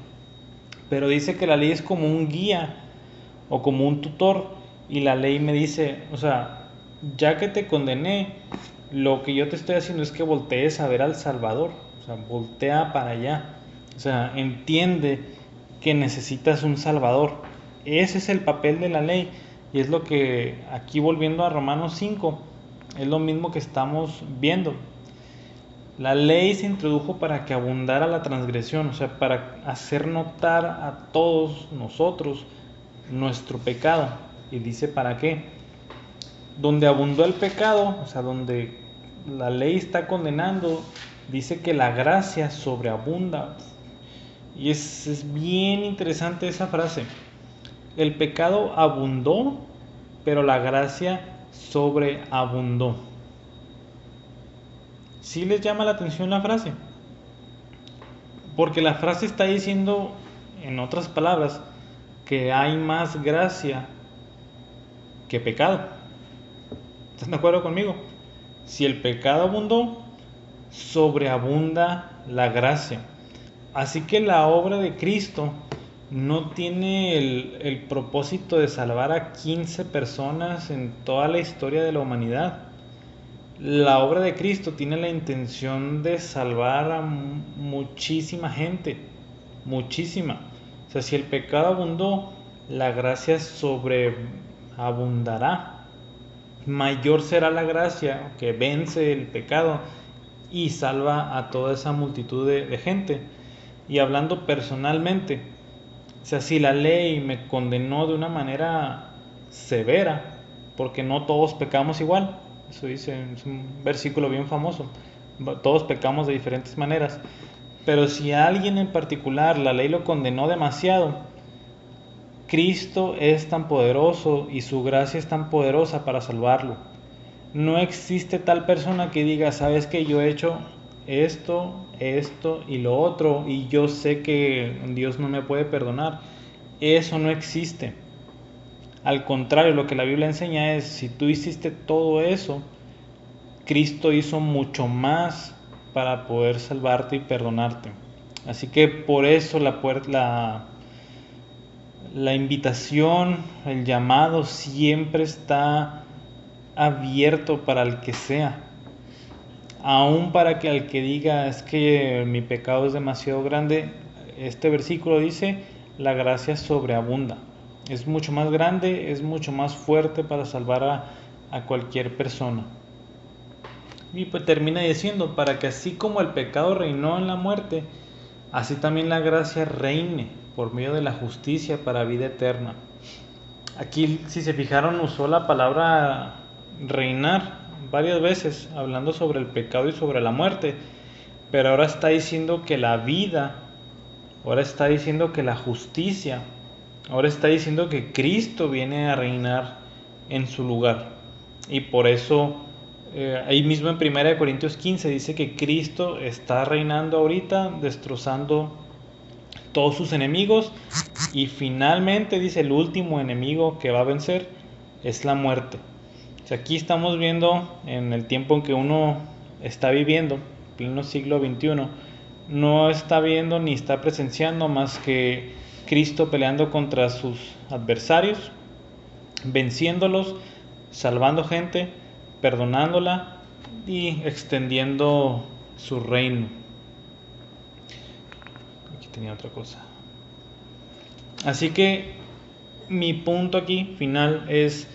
Pero dice que la ley es como un guía o como un tutor, y la ley me dice, o sea, ya que te condené, lo que yo te estoy haciendo es que voltees a ver al Salvador. O sea, voltea para allá. O sea, entiende que necesitas un Salvador. Ese es el papel de la ley. Y es lo que aquí, volviendo a Romanos 5, es lo mismo que estamos viendo. La ley se introdujo para que abundara la transgresión, o sea, para hacer notar a todos nosotros nuestro pecado. Y dice, ¿para qué? Donde abundó el pecado, o sea, donde la ley está condenando, dice que la gracia sobreabunda. Y es bien interesante esa frase. El pecado abundó, pero la gracia sobreabundó. ¿Sí les llama la atención la frase? Porque la frase está diciendo, en otras palabras, que hay más gracia que pecado. ¿Están de acuerdo conmigo? Si el pecado abundó, sobreabunda la gracia. Así que la obra de Cristo no tiene el propósito de salvar a 15 personas en toda la historia de la humanidad. La obra de Cristo tiene la intención de salvar a muchísima gente, muchísima. O sea, si el pecado abundó, la gracia sobreabundará. Mayor será la gracia que vence el pecado y salva a toda esa multitud de gente. Y hablando personalmente, o sea, si la ley me condenó de una manera severa, porque no todos pecamos igual, eso dice, es un versículo bien famoso, todos pecamos de diferentes maneras, pero si a alguien en particular la ley lo condenó demasiado, Cristo es tan poderoso y su gracia es tan poderosa para salvarlo. No existe tal persona que diga, sabes que yo he hecho esto y lo otro y yo sé que Dios no me puede perdonar. Eso no existe. Al contrario, lo que la Biblia enseña es, si tú hiciste todo eso, Cristo hizo mucho más para poder salvarte y perdonarte. Así que por eso la invitación, el llamado siempre está abierto para el que sea. Aún para que al que diga es que mi pecado es demasiado grande, este versículo dice, la gracia sobreabunda. Es mucho más grande, es mucho más fuerte para salvar a cualquier persona. Y pues termina diciendo, para que así como el pecado reinó en la muerte, así también la gracia reine por medio de la justicia para vida eterna. Aquí, si se fijaron, usó la palabra reinar varias veces, hablando sobre el pecado y sobre la muerte, pero ahora está diciendo que la vida, ahora está diciendo que la justicia, ahora está diciendo que Cristo viene a reinar en su lugar. Y por eso, ahí mismo en 1 Corintios 15 dice que Cristo está reinando ahorita, destrozando todos sus enemigos, y finalmente dice el último enemigo que va a vencer es la muerte. O sea, aquí estamos viendo en el tiempo en que uno está viviendo, pleno siglo XXI, no está viendo ni está presenciando más que Cristo peleando contra sus adversarios, venciéndolos, salvando gente, perdonándola y extendiendo su reino. Aquí tenía otra cosa. Así que mi punto aquí final es,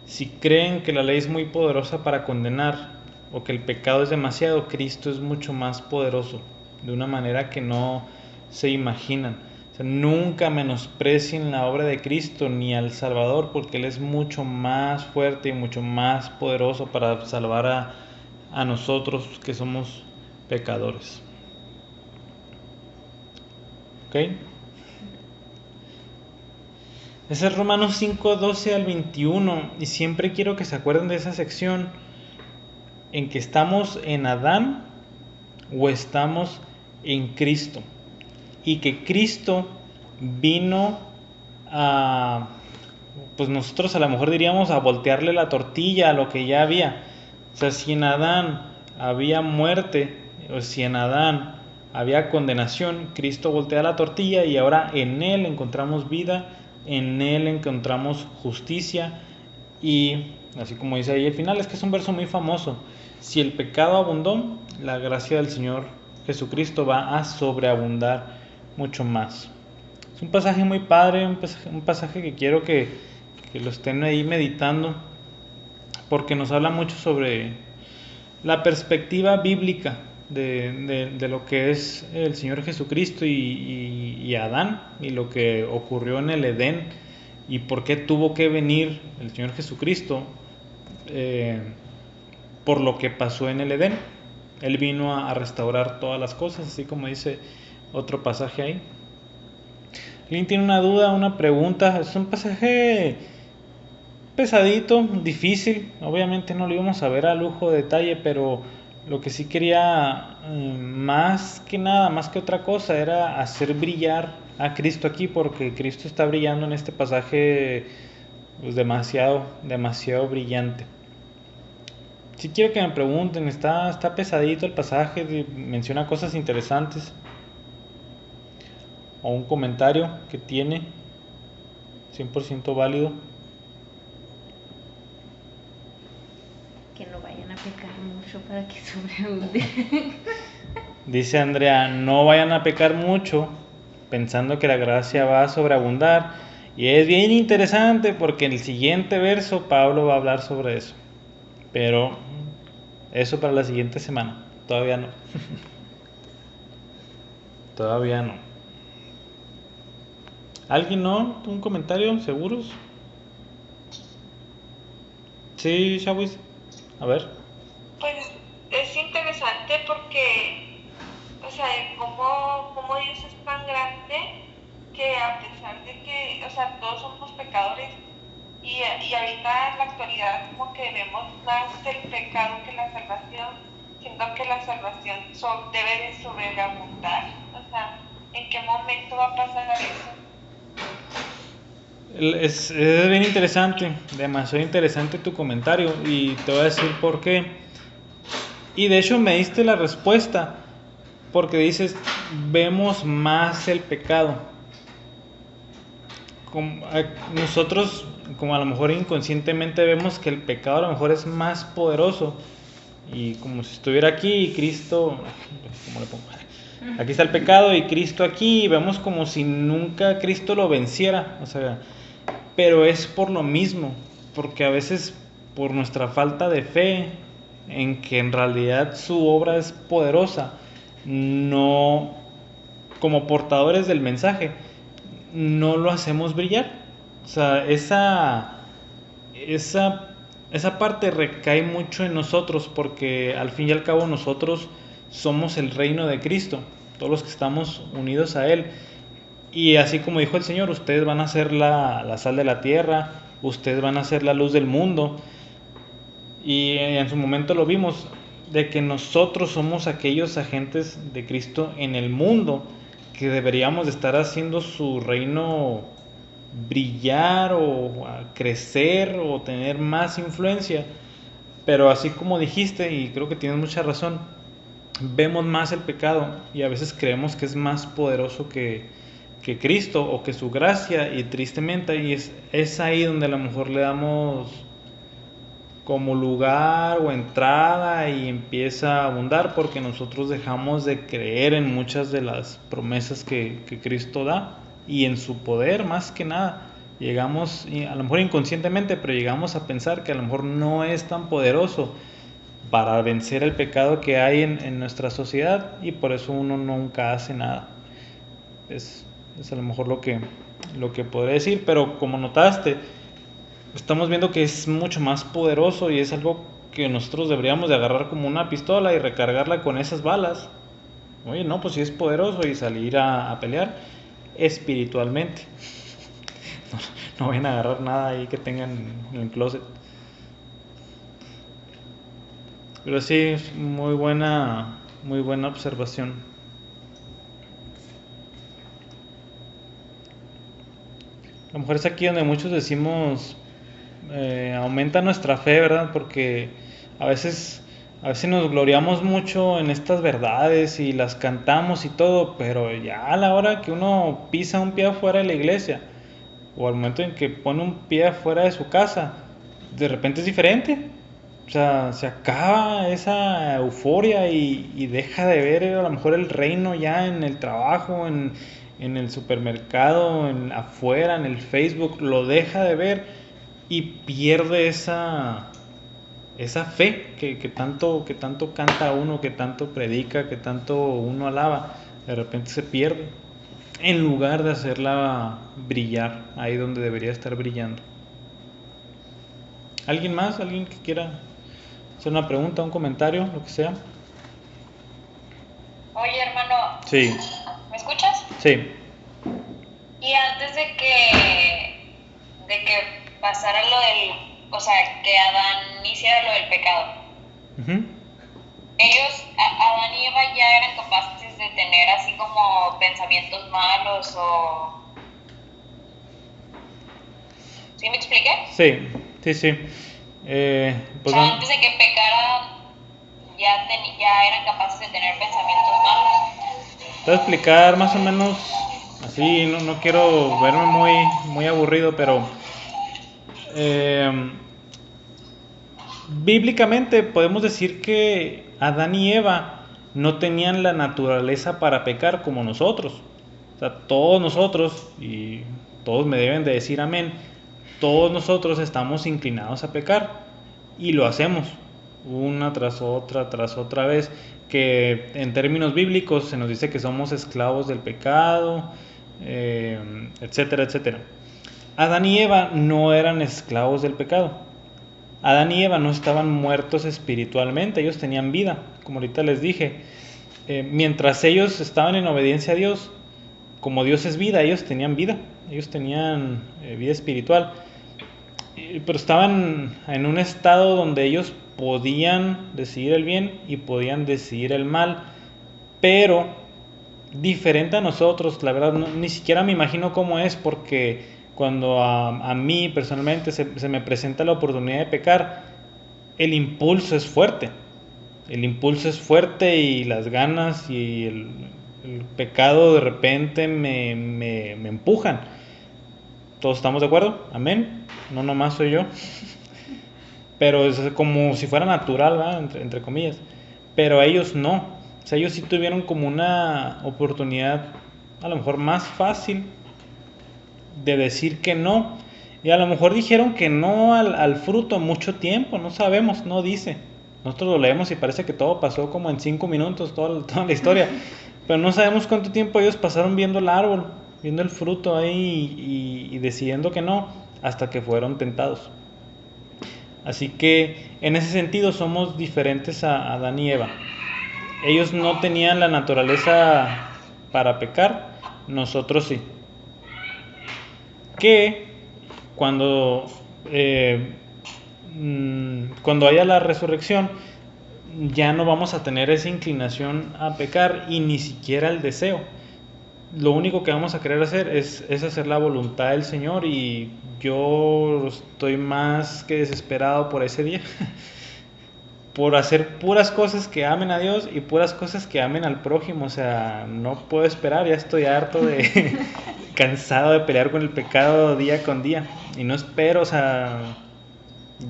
si creen que la ley es muy poderosa para condenar o que el pecado es demasiado, Cristo es mucho más poderoso, de una manera que no se imaginan. O sea, nunca menosprecien la obra de Cristo ni al Salvador, porque Él es mucho más fuerte y mucho más poderoso para salvar a nosotros que somos pecadores. ¿Ok? Ese es Romanos 5, 12 al 21, y siempre quiero que se acuerden de esa sección en que estamos en Adán o estamos en Cristo, y que Cristo vino a, pues nosotros a lo mejor diríamos a voltearle la tortilla a lo que ya había. O sea, si en Adán había muerte, o si en Adán había condenación, Cristo voltea la tortilla y ahora en Él encontramos vida, en Él encontramos justicia. Y así como dice ahí al final, es que es un verso muy famoso, si el pecado abundó, la gracia del Señor Jesucristo va a sobreabundar mucho más. Es un pasaje muy padre, un pasaje que quiero que lo estén ahí meditando, porque nos habla mucho sobre la perspectiva bíblica de lo que es el Señor Jesucristo y Adán y lo que ocurrió en el Edén y por qué tuvo que venir el Señor Jesucristo por lo que pasó en el Edén. Él vino a restaurar todas las cosas, así como dice otro pasaje ahí. ¿Alguien tiene una duda, una pregunta? Es un pasaje pesadito, difícil. Obviamente no lo íbamos a ver a lujo de detalle, pero lo que sí quería, más que nada, más que otra cosa, era hacer brillar a Cristo aquí, porque Cristo está brillando en este pasaje pues, demasiado brillante. Si quiero que me pregunten, está pesadito el pasaje, menciona cosas interesantes. O un comentario que tiene 100% válido. Que no vayan a pecar mucho para que sobreabunde. Dice Andrea, no vayan a pecar mucho pensando que la gracia va a sobreabundar. Y es bien interesante porque en el siguiente verso Pablo va a hablar sobre eso. Pero eso para la siguiente semana. Todavía no. Todavía no. ¿Alguien no? ¿Un comentario? ¿Seguros? Sí, Shawis. A ver. Pues es interesante porque, o sea, como Dios es tan grande que a pesar de que, o sea, todos somos pecadores y ahorita en la actualidad como que vemos más el pecado que la salvación, siendo que la salvación debe de sobreabundar. O sea, ¿en qué momento va a pasar eso? Es bien interesante, demasiado interesante tu comentario y te voy a decir por qué. Y de hecho me diste la respuesta, porque dices, vemos más el pecado. Nosotros, como a lo mejor inconscientemente vemos que el pecado a lo mejor es más poderoso. Y como si estuviera aquí y Cristo, ¿cómo le pongo? Aquí está el pecado y Cristo aquí, y vemos como si nunca Cristo lo venciera. O sea, pero es por lo mismo, porque a veces por nuestra falta de fe en que en realidad su obra es poderosa, no, como portadores del mensaje, no lo hacemos brillar. O sea, esa parte recae mucho en nosotros, porque al fin y al cabo nosotros somos el reino de Cristo, todos los que estamos unidos a Él. Y así como dijo el Señor, ustedes van a ser la sal de la tierra, ustedes van a ser la luz del mundo. Y en su momento lo vimos, de que nosotros somos aquellos agentes de Cristo en el mundo, que deberíamos de estar haciendo su reino brillar o crecer o tener más influencia. Pero así como dijiste, y creo que tienes mucha razón, vemos más el pecado y a veces creemos que es más poderoso que Cristo o que su gracia, y tristemente y es ahí donde a lo mejor le damos como lugar o entrada y empieza a abundar, porque nosotros dejamos de creer en muchas de las promesas que Cristo da y en su poder más que nada. Llegamos, a lo mejor inconscientemente, pero llegamos a pensar que a lo mejor no es tan poderoso para vencer el pecado que hay en nuestra sociedad, y por eso uno nunca hace nada. Es a lo mejor lo que podré decir, pero como notaste, estamos viendo que es mucho más poderoso y es algo que nosotros deberíamos de agarrar como una pistola y recargarla con esas balas. Oye, no, pues sí es poderoso, y salir a pelear espiritualmente. No vayan a agarrar nada ahí que tengan en el closet. Pero sí, es muy buena observación. A lo mejor es aquí donde muchos decimos, aumenta nuestra fe, ¿verdad? Porque a veces nos gloriamos mucho en estas verdades y las cantamos y todo, pero ya a la hora que uno pisa un pie afuera de la iglesia, o al momento en que pone un pie afuera de su casa, de repente es diferente. O sea, se acaba esa euforia y deja de ver a lo mejor el reino ya en el trabajo, en el supermercado, afuera, en el Facebook, lo deja de ver y pierde esa esa fe que tanto canta uno, que tanto predica, que tanto uno alaba, de repente se pierde, en lugar de hacerla brillar ahí donde debería estar brillando. ¿Alguien más? ¿Alguien que quiera hacer una pregunta, un comentario, lo que sea? Oye, hermano, Sí, ¿me escuchas? sí. Y antes de que pasara lo del, o sea, que Adán hiciera lo del pecado, Ujú. Adán y Eva ya eran capaces de tener así como pensamientos malos o... ¿Sí me expliqué? Sí, sí, sí. O Pues sea, antes de que pecaran, ya eran capaces de tener pensamientos malos. te voy a explicar más o menos así, no quiero verme muy aburrido, pero eh, bíblicamente podemos decir que Adán y Eva no tenían la naturaleza para pecar como nosotros. O sea, todos nosotros, y todos me deben de decir amén, todos nosotros estamos inclinados a pecar y lo hacemos una tras otra vez, que en términos bíblicos se nos dice que somos esclavos del pecado, etcétera, etcétera. Adán y Eva no eran esclavos del pecado. Adán y Eva no estaban muertos espiritualmente, ellos tenían vida, como ahorita les dije. Mientras ellos estaban en obediencia a Dios, como Dios es vida, ellos tenían vida, ellos tenían vida espiritual. Pero estaban en un estado donde ellos podían decidir el bien y podían decidir el mal, pero diferente a nosotros, la verdad, ni siquiera me imagino cómo es, porque cuando a mí personalmente se me presenta la oportunidad de pecar, el impulso es fuerte. El impulso es fuerte y las ganas y el pecado de repente me empujan. ¿Todos estamos de acuerdo? Amén. No nomás soy yo. Pero es como si fuera natural, ¿verdad? Entre comillas. Pero ellos no. O sea, ellos sí tuvieron como una oportunidad a lo mejor más fácil de decir que no. Y a lo mejor dijeron que no al fruto mucho tiempo, no sabemos, no dice. Nosotros lo leemos y parece que todo pasó como en 5 minutos, toda la historia. Pero no sabemos cuánto tiempo ellos pasaron viendo el árbol, viendo el fruto ahí y decidiendo que no, hasta que fueron tentados. Así que en ese sentido somos diferentes a Adán y Eva. Ellos no tenían la naturaleza para pecar, nosotros sí. Que cuando, cuando haya la resurrección, ya no vamos a tener esa inclinación a pecar y ni siquiera el deseo. Lo único que vamos a querer hacer es hacer la voluntad del Señor, y yo estoy más que desesperado por ese día. Por hacer puras cosas que amen a Dios y puras cosas que amen al prójimo. O sea, no puedo esperar, ya estoy harto de cansado de pelear con el pecado día con día. Y no espero, o sea,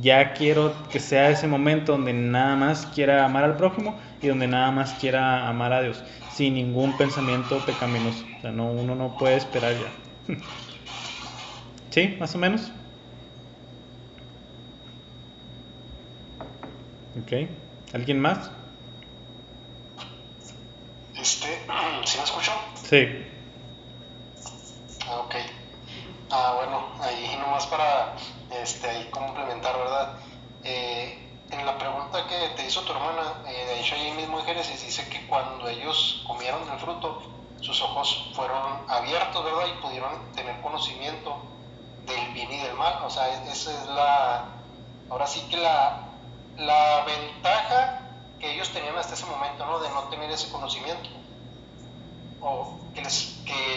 ya quiero que sea ese momento donde nada más quiera amar al prójimo y donde nada más quiera amar a Dios, sin ningún pensamiento pecaminoso. O sea, no, uno no puede esperar ya. ¿Sí? Más o menos. Ok. ¿Alguien más? ¿Sí me escuchó? Sí. Ok. Bueno, ahí nomás para ahí complementar, ¿verdad? En la pregunta que te hizo tu hermana, de hecho ahí mismo en Génesis dice que cuando ellos comieron el fruto, sus ojos fueron abiertos, ¿verdad? Y pudieron tener conocimiento del bien y del mal. O sea, esa es ahora sí que la ventaja que ellos tenían hasta ese momento, ¿no? De no tener ese conocimiento, o que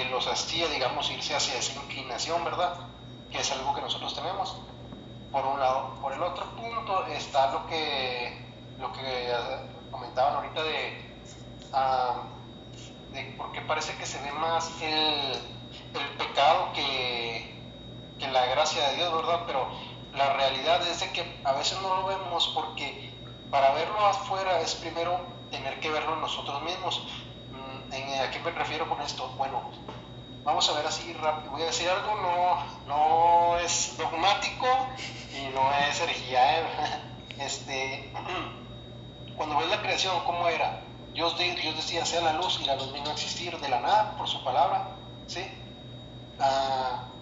los hacía, digamos, irse hacia esa inclinación, ¿verdad? Que es algo que nosotros tenemos. Por un lado. Por el otro punto está lo que comentaban ahorita de porque parece que se ve más el pecado que la gracia de Dios, ¿verdad? Pero la realidad es de que a veces no lo vemos, porque para verlo afuera es primero tener que verlo nosotros mismos. ¿A qué me refiero con esto? Bueno, vamos a ver así rápido. Voy a decir algo, no es dogmático y no es herejía, cuando ves la creación, ¿cómo era? Dios decía, sea la luz, y la luz vino a existir de la nada por su palabra, ¿sí?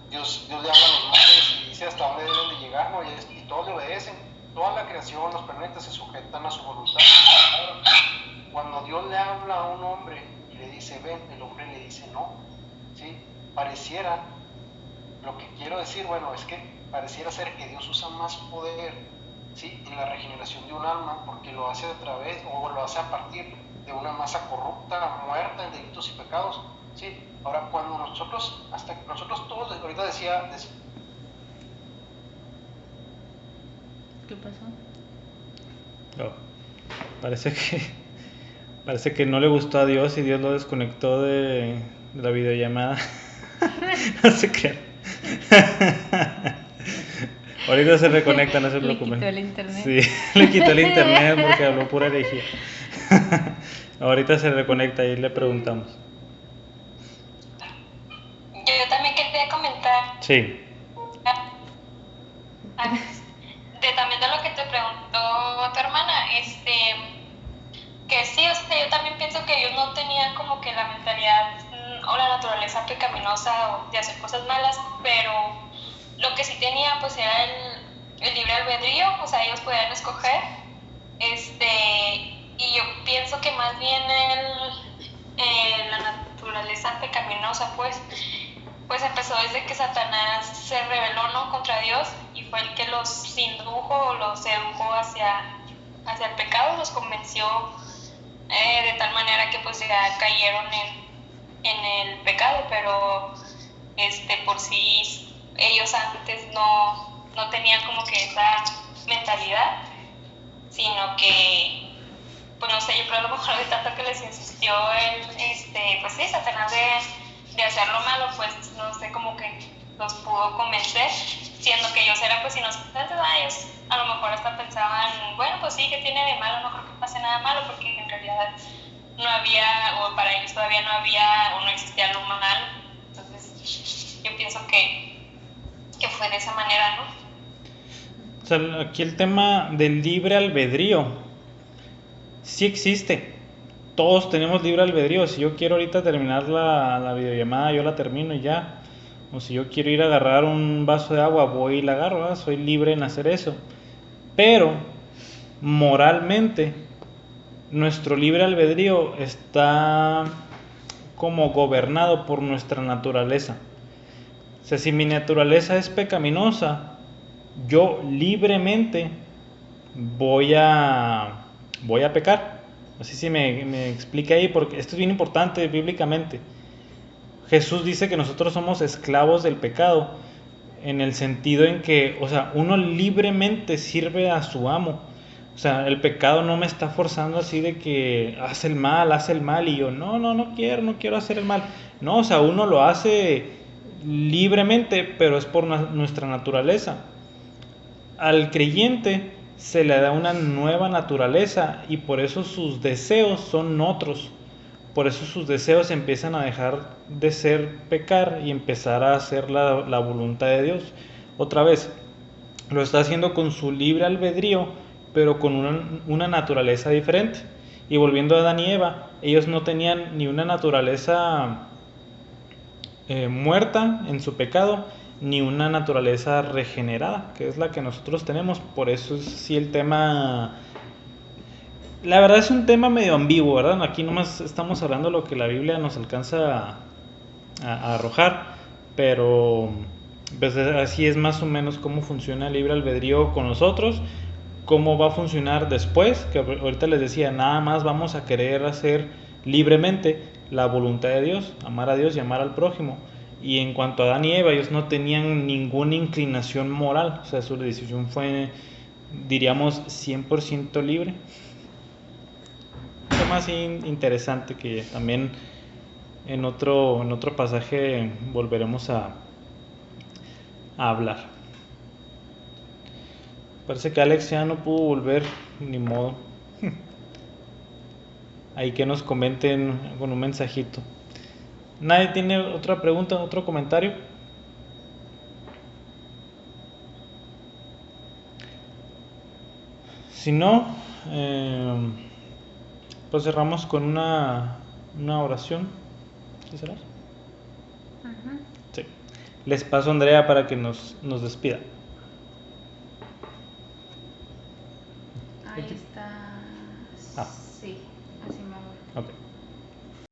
Dios le habla a los mares y dice hasta dónde deben de llegar, ¿no? Y todos le obedecen. Toda la creación, los planetas se sujetan a su voluntad. Cuando Dios le habla a un hombre y le dice ven, el hombre le dice no, ¿sí? Pareciera, lo que quiero decir, bueno, es que pareciera ser que Dios usa más poder, ¿sí?, en la regeneración de un alma, porque lo hace a través, o lo hace a partir de una masa corrupta, muerta en delitos y pecados, ¿sí? Ahora, cuando nosotros todos, ahorita decía ¿Qué pasó? Oh, parece que no le gustó a Dios y Dios lo desconectó de la videollamada. No se crean. Ahorita se reconecta, no se preocupen. Le quitó el internet. Sí, le quitó el internet porque habló pura herejía. Ahorita se reconecta y le preguntamos. Yo también quería comentar. Sí. También de lo que te preguntó tu hermana, que sí, o sea, yo también pienso que ellos no tenían como que la mentalidad o la naturaleza pecaminosa o de hacer cosas malas, pero lo que sí tenían pues era el libre albedrío, o sea, ellos podían escoger, y yo pienso que más bien la naturaleza pecaminosa pues empezó desde que Satanás se rebeló, ¿no?, contra Dios, y fue el que los indujo o los sedujo hacia el pecado, los convenció de tal manera que pues ya cayeron en el pecado, pero por sí ellos antes no tenían como que esa mentalidad, sino que, pues no sé, yo creo a lo mejor de tanto que les insistió pues sí, Satanás de hacer lo malo, pues no sé, como que los pudo convencer, siendo que ellos eran pues inocentes, ellos a lo mejor hasta pensaban, bueno, pues sí, que tiene de malo, no creo que pase nada malo, porque en realidad no había, o para ellos todavía no había o no existía lo malo. Entonces yo pienso que fue de esa manera, ¿no? O sea, aquí el tema del libre albedrío sí existe. Todos tenemos libre albedrío. Si yo quiero ahorita terminar la videollamada, yo la termino y ya. O si yo quiero ir a agarrar un vaso de agua, voy y la agarro, ¿verdad? Soy libre en hacer eso. Pero moralmente, nuestro libre albedrío está como gobernado por nuestra naturaleza. O sea, si mi naturaleza es pecaminosa, yo libremente voy a pecar. Así si me explica ahí, porque esto es bien importante bíblicamente. Jesús dice que nosotros somos esclavos del pecado, en el sentido en que, o sea, uno libremente sirve a su amo. O sea, el pecado no me está forzando así de que haz el mal, y yo, no quiero hacer el mal. No, o sea, uno lo hace libremente, pero es por nuestra naturaleza. Al creyente se le da una nueva naturaleza y por eso sus deseos son otros. Por eso sus deseos empiezan a dejar de ser pecar y empezar a hacer la voluntad de Dios. Otra vez, lo está haciendo con su libre albedrío, pero con una naturaleza diferente. Y volviendo a Adán y Eva, ellos no tenían ni una naturaleza muerta en su pecado, ni una naturaleza regenerada, que es la que nosotros tenemos. Por eso es sí el tema, la verdad es un tema medio ambiguo, ¿verdad? Aquí nomás estamos hablando de lo que la Biblia nos alcanza a arrojar, pero pues así es más o menos cómo funciona el libre albedrío con nosotros, cómo va a funcionar después, que ahorita les decía, nada más vamos a querer hacer libremente la voluntad de Dios, amar a Dios y amar al prójimo. Y en cuanto a Adán y Eva, ellos no tenían ninguna inclinación moral, o sea, su decisión fue, diríamos, 100% libre. Un tema así interesante que también en otro pasaje volveremos a hablar. Parece que Alex ya no pudo volver, ni modo. Ahí que nos comenten con un mensajito. ¿Nadie tiene otra pregunta, otro comentario? Si no, pues cerramos con una oración. ¿Sí será? Ujú. Sí. Les paso a Andrea para que nos despida. Ahí está. Ah. Sí, así me voy. Ok.